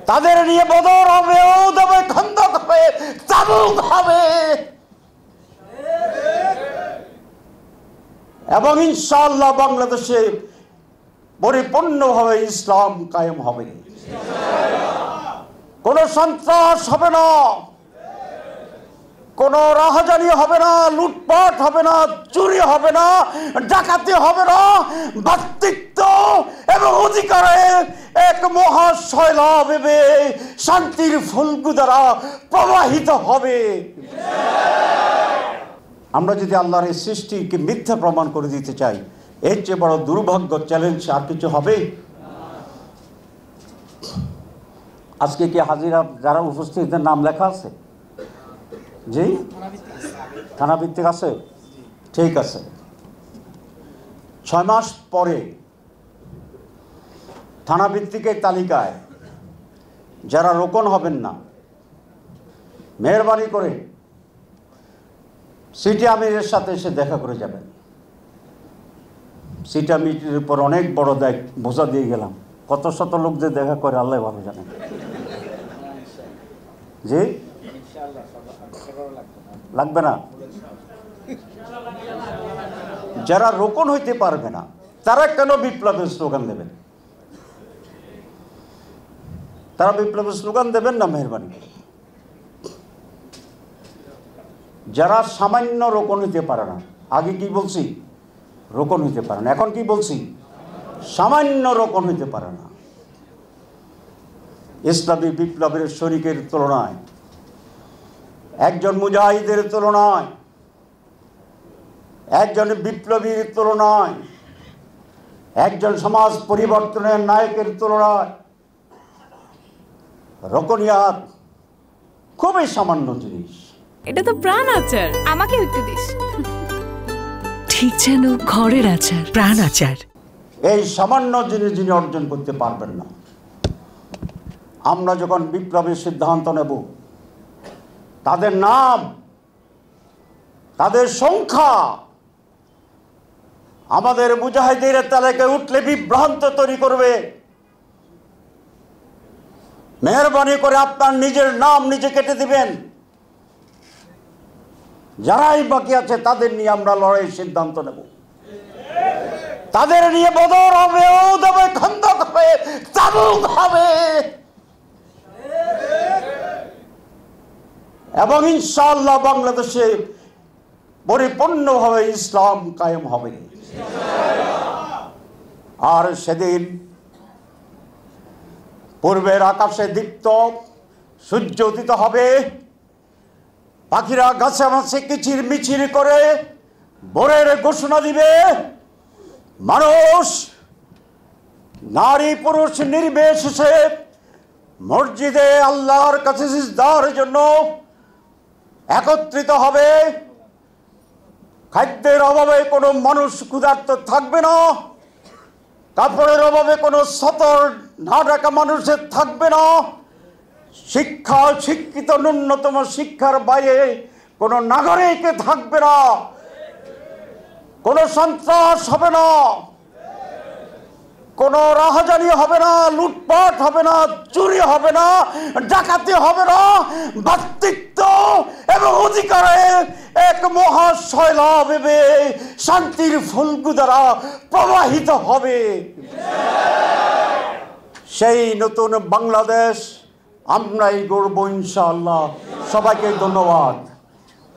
তাদের নিয়ে বদর হবে, উহুদ হবে, খন্দক হবে, তাবুক হবে, এবং ইনশাআল্লাহ বাংলাদেশে পরিপূর্ণভাবে ইসলাম কায়েম হবে। কোন সন্ত্রাস হবে না, কোন রাহাজানি হবে না, লুটপাট হবে না, চুরি হবে না, ডাকাতি হবে না। ব্যক্তিত্ব এবং অধিকারের এক মহাশৈলাব হবে, শান্তির ফুলকু দ্বারা প্রবাহিত হবে। আমরা যদি আল্লাহর এই সৃষ্টিকে মিথ্যা প্রমাণ করে দিতে চাই, এর চেয়ে বড় দুর্ভাগ্য চ্যালেঞ্জ আর কিছু হবে? আজকে কি হাজিরা যারা উপস্থিতদের নাম লেখা আছে? জি, থানা ভিত্তিক আছে, ঠিক আছে। 6 মাস পরে থানা ভিত্তিকের তালিকায় যারা রোকন হবেন না, মেহরবানি করে সিটি আমিরের সাথে এসে দেখা করে যাবেন। সিটি আমিরের উপর অনেক বড় দায়িত্ব বোঝা দিয়ে গেলাম, কত শত লোক যে দেখা করে আল্লাহ ভালো জানেন। জি, লাগবে না। যারা রোকন হইতে পারবে না তারা কেন বিপ্লবের স্লোগান দেবেন? তারা বিপ্লবের স্লোগান দেবেন না মেহরবানি করে। যারা সামান্য রোকন হইতে পারে না, আগে কি বলছি? রোকন হইতে পারে না, এখন কি বলছি? সামান্য রোকন হইতে পারে না। ইসলামী বিপ্লবের শরিকের তুলনায়, একজন মুজাহিদের তুলনায়, একজন বিপ্লবীর তুলনায়, একজন সমাজ পরিবর্তনের নায়কের তুলনায় রোকনিয়াত খুবই সামান্য জিনিস। এটা তো প্রাণ আচার, আমাকে একটু দিস। ঠিক যেন ঘরের আচার, প্রাণ আচার। এই সামান্য জিনিস যিনি অর্জন করতে পারবেন না, আমরা যখন বিপ্লবের সিদ্ধান্ত নেব, তাদের নাম, তাদের সংখ্যা আমাদের মুজাহিদের তালিকায় উঠলে বিভ্রান্ত তৈরি করবে। মেহরবানি করে আপনার নিজের নাম নিজে কেটে দিবেন। যারাই বাকি আছে তাদের নিয়ে আমরা লড়াইয়ের সিদ্ধান্ত নেব। তাদের নিয়ে বদর হবে, উহুদ হবে, খন্দক হবে, তাবুক হবে, এবং ইনশাআল্লাহ বাংলাদেশে পরিপূর্ণভাবে ইসলাম কায়েম হবে। আর সেদিন পূর্বের আকাশে দীপ্ত সূর্য উদিত হবে, পাখিরা গাছে মাছে কিচির মিচির করে ভোরের ঘোষণা দিবে। মানুষ নারী পুরুষ নির্বিশেষে মসজিদে আল্লাহর কাছে সিজদার জন্য একত্রিত হবে। খাদ্যের অভাবে কোনো মানুষ ক্ষুধার্ত থাকবে না, কাপড়ের অভাবে কোনো সতর না ঢাকা মানুষের থাকবে না, শিক্ষা শিক্ষিত ন্যূনতম শিক্ষার বাইরে কোনো নাগরিক থাকবে না, কোনো সন্ত্রাস হবে না, কোনো রাহাজানি হবে না, লুটপাট হবে না, চুরি হবে না, ডাকাতি হবে না। ব্যক্তিত্ব এবং অধিকারের এক মহাশৈলাব হবে, শান্তির ফুলকু দ্বারা প্রবাহিত হবে। সেই নতুন বাংলাদেশ আমরাই গড়ব ইনশাআল্লাহ। সবাইকে ধন্যবাদ।